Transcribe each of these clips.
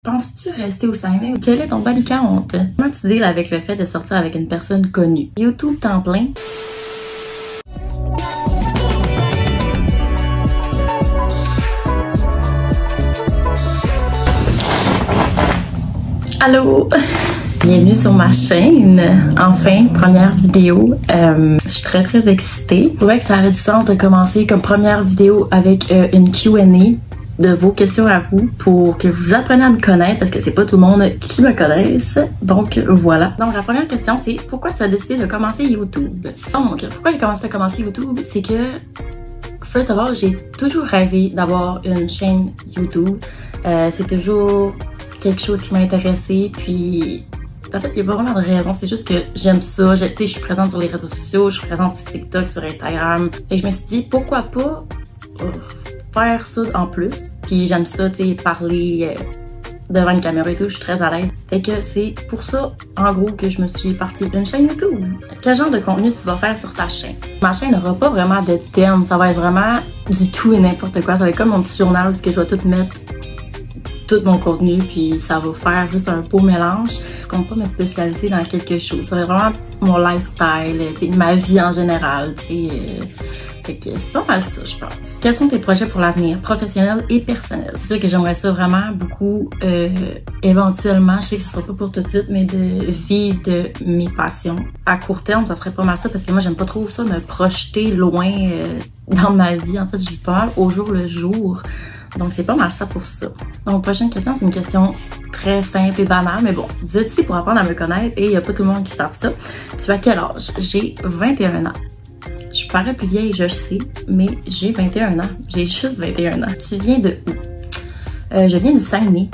Penses-tu rester au Saguenay ou quel est ton body count? Comment tu deals avec le fait de sortir avec une personne connue? YouTube temps plein. Allô! Bienvenue sur ma chaîne. Enfin, première vidéo. Je suis très excitée. Je trouvais que ça avait du sens de commencer comme première vidéo avec une Q&A de vos questions à vous pour que vous appreniez à me connaître parce que c'est pas tout le monde qui me connaisse. Donc voilà. Donc la première question c'est pourquoi tu as décidé de commencer YouTube? Donc pourquoi j'ai commencé à commencer YouTube? C'est que first of all, j'ai toujours rêvé d'avoir une chaîne YouTube. C'est toujours quelque chose qui m'a intéressée, puis en fait il n'y a pas vraiment de raison, c'est juste que j'aime ça. Je suis présente sur les réseaux sociaux, je suis présente sur TikTok, sur Instagram, et je me suis dit pourquoi pas faire ça en plus. Puis j'aime ça, tu sais, parler devant une caméra et tout, je suis très à l'aise. Fait que c'est pour ça, en gros, que je me suis partie d'une chaîne YouTube. Quel genre de contenu tu vas faire sur ta chaîne? Ma chaîne n'aura pas vraiment de thème, ça va être vraiment du tout et n'importe quoi. Ça va être comme mon petit journal où je vais tout mettre, tout mon contenu, puis ça va faire juste un beau mélange. Je compte pas me spécialiser dans quelque chose. Ça va être vraiment mon lifestyle, ma vie en général, tu sais. Fait que c'est pas mal ça, je pense. Quels sont tes projets pour l'avenir, professionnels et personnels? C'est sûr que j'aimerais ça vraiment beaucoup, éventuellement, je sais que ce sera pas pour tout de suite, mais de vivre de mes passions. À court terme, ça serait pas mal ça, parce que moi, j'aime pas trop ça, me projeter loin dans ma vie. En fait, je vis pas mal au jour le jour. Donc, c'est pas mal ça pour ça. Donc, prochaine question, c'est une question très simple et banale, mais bon, vous êtes ici pour apprendre à me connaître et il y a pas tout le monde qui savent ça. Tu as quel âge? J'ai 21 ans. Je parais plus vieille, je le sais, mais j'ai 21 ans. J'ai juste 21 ans. Tu viens de où? Je viens du Saguenay.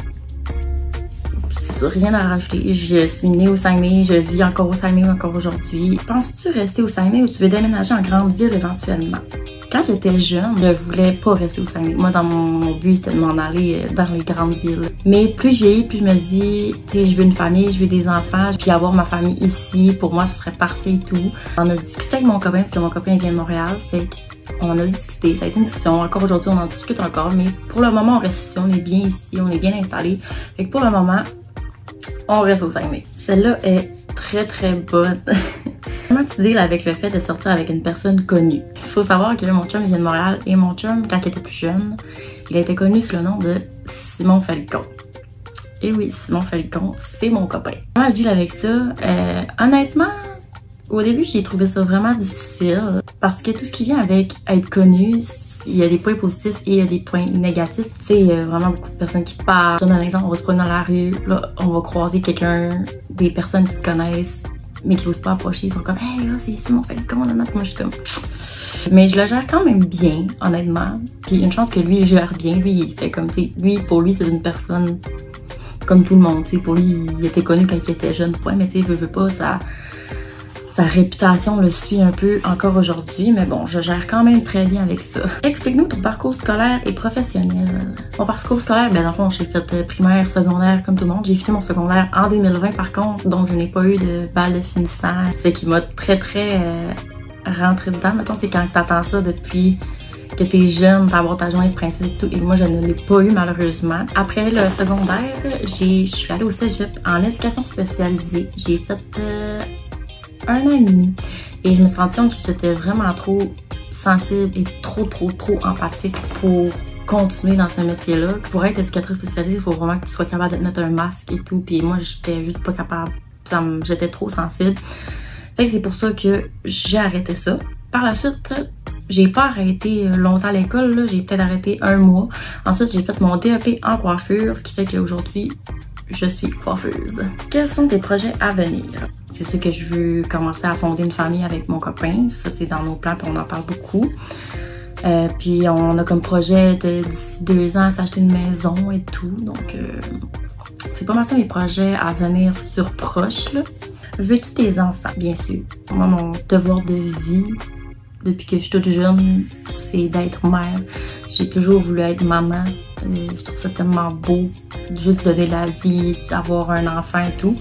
Rien à rajouter. Je suis née au Saguenay, je vis encore au Saguenay encore aujourd'hui. Penses-tu rester au Saguenay ou tu veux déménager en grande ville éventuellement? Quand j'étais jeune, je voulais pas rester au Saguenay. Moi, dans mon but, c'était de m'en aller dans les grandes villes. Mais plus je vieillis, plus je me dis, tu sais, je veux une famille, je veux des enfants, puis avoir ma famille ici, pour moi, ce serait parfait et tout. On a discuté avec mon copain, parce que mon copain vient de Montréal, fait qu'on a discuté, ça a été une discussion. Encore aujourd'hui, on en discute encore, mais pour le moment, on reste ici, on est bien ici, on est bien installé. Fait que pour le moment, on reste au Saguenay. Celle-là est très bonne. Comment tu deals avec le fait de sortir avec une personne connue? Il faut savoir que mon chum vient de Montréal et mon chum, quand il était plus jeune, il a été connu sous le nom de Simon Falcon. Et oui, Simon Falcon, c'est mon copain. Comment je deal avec ça? Honnêtement, au début, j'ai trouvé ça vraiment difficile parce que tout ce qui vient avec être connu, il y a des points positifs et il y a des points négatifs. Tu sais, il y a vraiment beaucoup de personnes qui parlent. Je donne un exemple, on va se promener dans la rue, là, on va croiser quelqu'un, des personnes qui te connaissent, mais qui n'osent pas approcher, ils sont comme « Hey, là, c'est Simon Falcon, là, moi, je suis comme... » Mais je le gère quand même bien, honnêtement. Puis une chance que lui, il gère bien. Lui, il fait comme, tu sais, lui, pour lui, c'est une personne comme tout le monde, tu sais. Pour lui, il était connu quand il était jeune, point, mais tu sais, veut pas, sa réputation le suit un peu encore aujourd'hui, mais bon, je gère quand même très bien avec ça. Explique-nous ton parcours scolaire et professionnel. Mon parcours scolaire, ben dans le fond, j'ai fait primaire, secondaire comme tout le monde. J'ai fini mon secondaire en 2020 par contre, donc je n'ai pas eu de balle de finissant. C'est qui m'a très rentré dedans. Mettons, c'est quand t'attends ça depuis que t'es jeune, d'avoir ta journée de princesse et tout, et moi je ne l'ai pas eu malheureusement. Après le secondaire, je suis allée au cégep en éducation spécialisée. J'ai fait 1 an et demi. Et je me suis rendue compte que j'étais vraiment trop sensible et trop empathique pour continuer dans ce métier-là. Pour être éducatrice spécialisée, il faut vraiment que tu sois capable de te mettre un masque et tout. Puis moi, j'étais juste pas capable. J'étais trop sensible. Fait que c'est pour ça que j'ai arrêté ça. Par la suite, j'ai pas arrêté longtemps à l'école. J'ai peut-être arrêté 1 mois. Ensuite, j'ai fait mon DEP en coiffure, ce qui fait qu'aujourd'hui, je suis coiffeuse. Quels sont tes projets à venir? C'est sûr que je veux commencer à fonder une famille avec mon copain. Ça, c'est dans nos plans, puis on en parle beaucoup. Puis on a comme projet de d'ici 2 ans s'acheter une maison et tout. Donc, c'est pas mal ça mes projets à venir sur proche, là. Veux-tu tes enfants? Bien sûr. Moi, mon devoir de vie, depuis que je suis toute jeune, c'est d'être mère. J'ai toujours voulu être maman. Je trouve ça tellement beau, juste donner la vie, avoir un enfant et tout.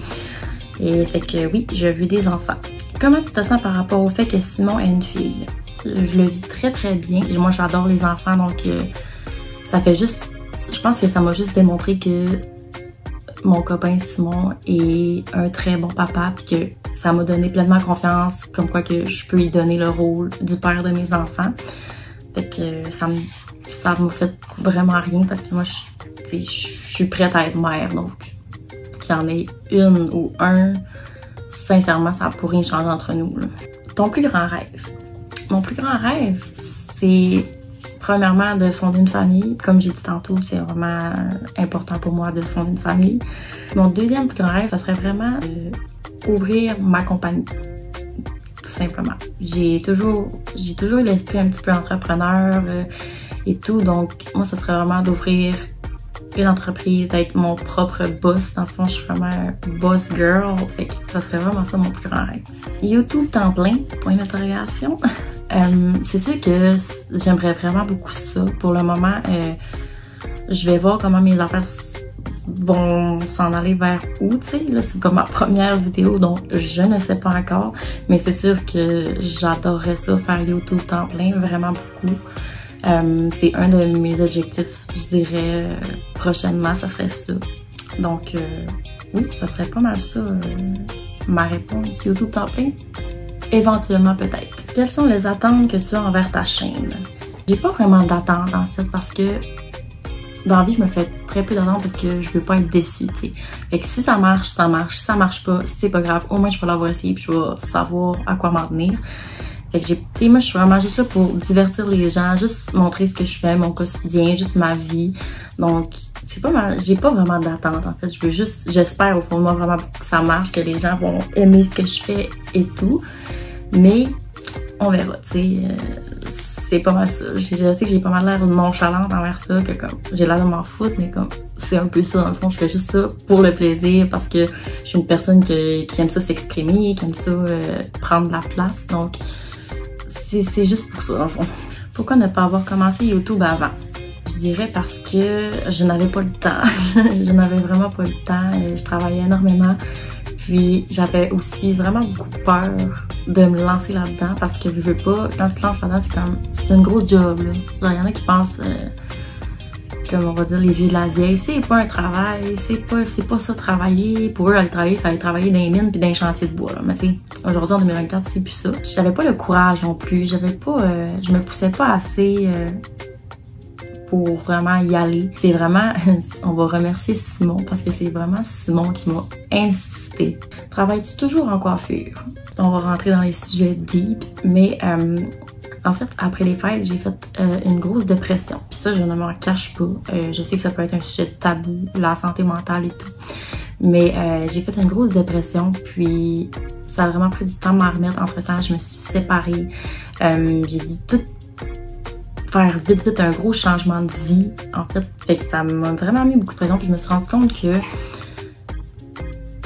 Et fait que oui, je veux des enfants. Comment tu te sens par rapport au fait que Simon est une fille? Je le vis très bien. Et moi, j'adore les enfants, donc ça fait juste... Je pense que ça m'a juste démontré que mon copain Simon est un très bon papa, puis que ça m'a donné pleinement confiance, comme quoi que je peux lui donner le rôle du père de mes enfants. Fait que ça m'a fait vraiment rien, parce que moi, je suis prête à être mère, donc qu'il y en ait une ou un, sincèrement, ça pourrait rien changer entre nous, là. Ton plus grand rêve? Mon plus grand rêve, c'est premièrement de fonder une famille. Comme j'ai dit tantôt, c'est vraiment important pour moi de fonder une famille. Mon deuxième plus grand rêve, ça serait vraiment ouvrir ma compagnie. Tout simplement. J'ai toujours eu l'esprit un petit peu entrepreneur et tout. Donc, moi, ça serait vraiment d'ouvrir une entreprise, d'être mon propre boss. Dans le fond, je suis vraiment un boss girl. Fait que ça serait vraiment ça mon plus grand rêve. YouTube temps plein, point d'interrogation. C'est sûr que j'aimerais vraiment beaucoup ça. Pour le moment, je vais voir comment mes affaires vont s'en aller vers où, tu sais. Là, c'est comme ma première vidéo, donc je ne sais pas encore. Mais c'est sûr que j'adorerais ça, faire YouTube temps plein, vraiment beaucoup. C'est un de mes objectifs, je dirais, prochainement, ça serait ça. Donc, oui, ça serait pas mal ça, ma réponse. YouTube temps plein? Éventuellement, peut-être. Quelles sont les attentes que tu as envers ta chaîne? J'ai pas vraiment d'attentes, en fait, parce que dans la vie, je me fais très peu d'attentes parce que je veux pas être déçue, tu sais. Fait que si ça marche, ça marche. Si ça marche pas, c'est pas grave. Au moins, je vais l'avoir essayé puis je vais savoir à quoi m'en tenir. Fait que tu sais, moi, je suis vraiment juste là pour divertir les gens, juste montrer ce que je fais, mon quotidien, juste ma vie. Donc, c'est pas mal, j'ai pas vraiment d'attente, en fait. Je veux juste, j'espère au fond de moi vraiment que ça marche, que les gens vont aimer ce que je fais et tout. Mais, on verra, tu sais. C'est pas mal ça. Je sais que j'ai pas mal l'air nonchalante envers ça, que comme, j'ai l'air de m'en foutre, mais comme, c'est un peu ça, dans le fond. Je fais juste ça pour le plaisir, parce que je suis une personne qui aime ça s'exprimer, qui aime ça prendre de la place. Donc, c'est juste pour ça, dans le fond. Pourquoi ne pas avoir commencé YouTube avant? Je dirais parce que je n'avais pas le temps. Je n'avais vraiment pas le temps. Je travaillais énormément. Puis j'avais aussi vraiment beaucoup peur de me lancer là-dedans parce que je veux pas, quand tu te lances là-dedans, c'est un gros job, là. Genre, il y en a qui pensent, comme on va dire les vieux de la vieille, c'est pas un travail, c'est pas ça travailler. Pour eux, aller travailler, ça allait travailler dans les mines puis dans les chantiers de bois, là. Mais tu sais, aujourd'hui en 2024, c'est plus ça. J'avais pas le courage non plus, je me poussais pas assez pour vraiment y aller. C'est vraiment, on va remercier Simon parce que c'est vraiment Simon qui m'a incité. Travailles-tu toujours en coiffure? On va rentrer dans les sujets deep, mais en fait, après les fêtes, j'ai fait une grosse dépression. Puis ça, je ne m'en cache pas. Je sais que ça peut être un sujet tabou, la santé mentale et tout. Mais j'ai fait une grosse dépression, puis ça a vraiment pris du temps à m'en remettre. Entre-temps, je me suis séparée. J'ai dû tout faire vite un gros changement de vie, en fait. Fait que ça m'a vraiment mis beaucoup de pression, puis je me suis rendu compte que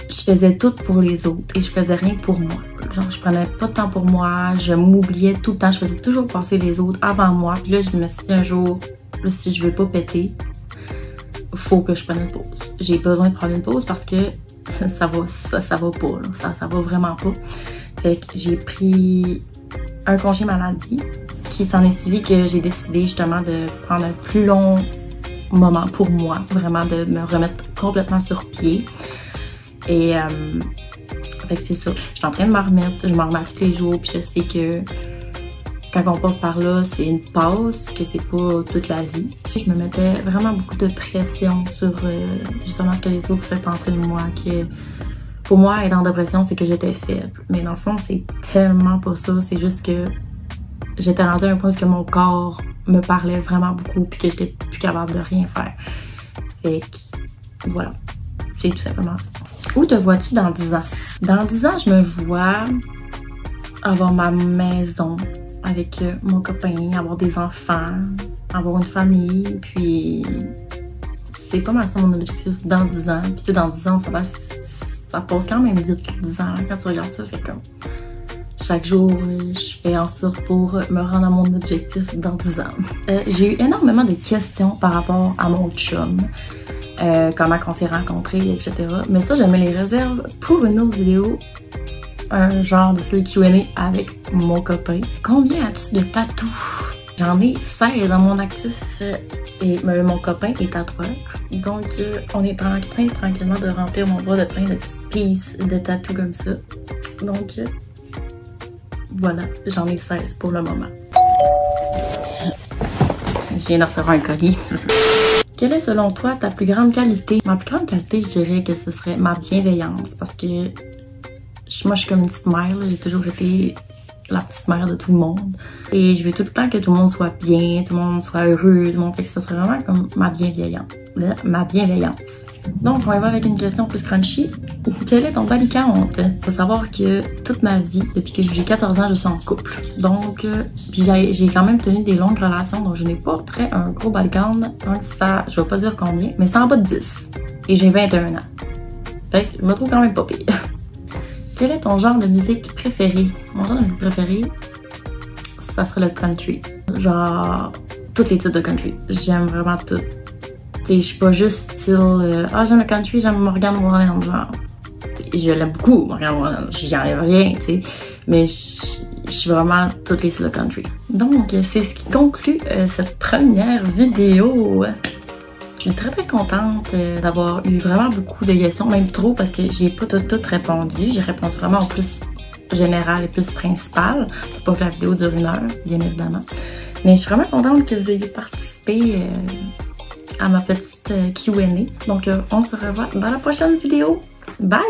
je faisais tout pour les autres et je faisais rien pour moi. Genre, je prenais pas de temps pour moi, je m'oubliais tout le temps, je faisais toujours passer les autres avant moi. Puis là, je me suis dit un jour, là, si je veux pas péter, faut que je prenne une pause. J'ai besoin de prendre une pause parce que ça va pas, là. Ça va vraiment pas. Fait que j'ai pris un congé maladie qui s'en est suivi, que j'ai décidé justement de prendre un plus long moment pour moi, vraiment de me remettre complètement sur pied. Et fait que c'est ça. Je suis en train de m'en remettre, je m'en remets tous les jours, puis je sais que quand on passe par là, c'est une pause, que c'est pas toute la vie. Je me mettais vraiment beaucoup de pression sur justement ce que les autres pouvaient penser de moi, que pour moi, être en dépression, c'est que j'étais faible. Mais dans le fond, c'est tellement pas ça, c'est juste que j'étais rendue à un point où mon corps me parlait vraiment beaucoup, puis que j'étais plus capable de rien faire. Fait que voilà, c'est tout simplement ça. Où te vois-tu dans 10 ans? Dans 10 ans, je me vois avoir ma maison avec mon copain, avoir des enfants, avoir une famille, puis c'est pas mal ça mon objectif dans 10 ans. Puis tu sais, dans 10 ans, ça passe quand même vite 10 ans hein, quand tu regardes ça, fait comme chaque jour, je fais en sorte pour me rendre à mon objectif dans 10 ans. J'ai eu énormément de questions par rapport à mon chum. Comment on s'est rencontrés, etc. Mais ça, je me les réserve pour une autre vidéo. Un genre de Q&A avec mon copain. Combien as-tu de tatous? J'en ai 16 dans mon actif Et mon copain est tatoueur. Donc, on est en train tranquillement de remplir mon bras de plein de petites pieces de tatou comme ça. Donc, voilà, j'en ai 16 pour le moment. Je viens de recevoir un colis. Quelle est selon toi ta plus grande qualité? Ma plus grande qualité, je dirais que ce serait ma bienveillance. Parce que moi, je suis comme une petite mère. J'ai toujours été la petite mère de tout le monde. Et je veux tout le temps que tout le monde soit bien, tout le monde soit heureux, tout le monde. Fait que ce serait vraiment comme ma bienveillance. Donc, on va voir avec une question plus crunchy. Quel est ton body count? Faut savoir que toute ma vie, depuis que j'ai 14 ans, je suis en couple. Donc, puis j'ai quand même tenu des longues relations, donc je n'ai pas un gros body count. Donc ça, je vais pas dire combien, mais c'est en bas de 10. Et j'ai 21 ans. Fait que je me trouve quand même pas pire. Quel est ton genre de musique préféré? Mon genre de musique préféré, ça serait le country. Genre, tous les types de country. J'aime vraiment tout. Je suis pas juste style j'aime le country, j'aime Morgan Wallen, genre. Je l'aime beaucoup, Morgan Wallen, j'y enlève rien, tu sais. Mais je suis vraiment toutes les styles de country. Donc, c'est ce qui conclut cette première vidéo. Je suis très contente d'avoir eu vraiment beaucoup de questions, même trop, parce que j'ai pas toutes répondu. J'ai répondu vraiment au plus général et plus principal, pour pas que la vidéo dure 1 heure, bien évidemment. Mais je suis vraiment contente que vous ayez participé à ma petite Q&A. Donc, on se revoit dans la prochaine vidéo. Bye!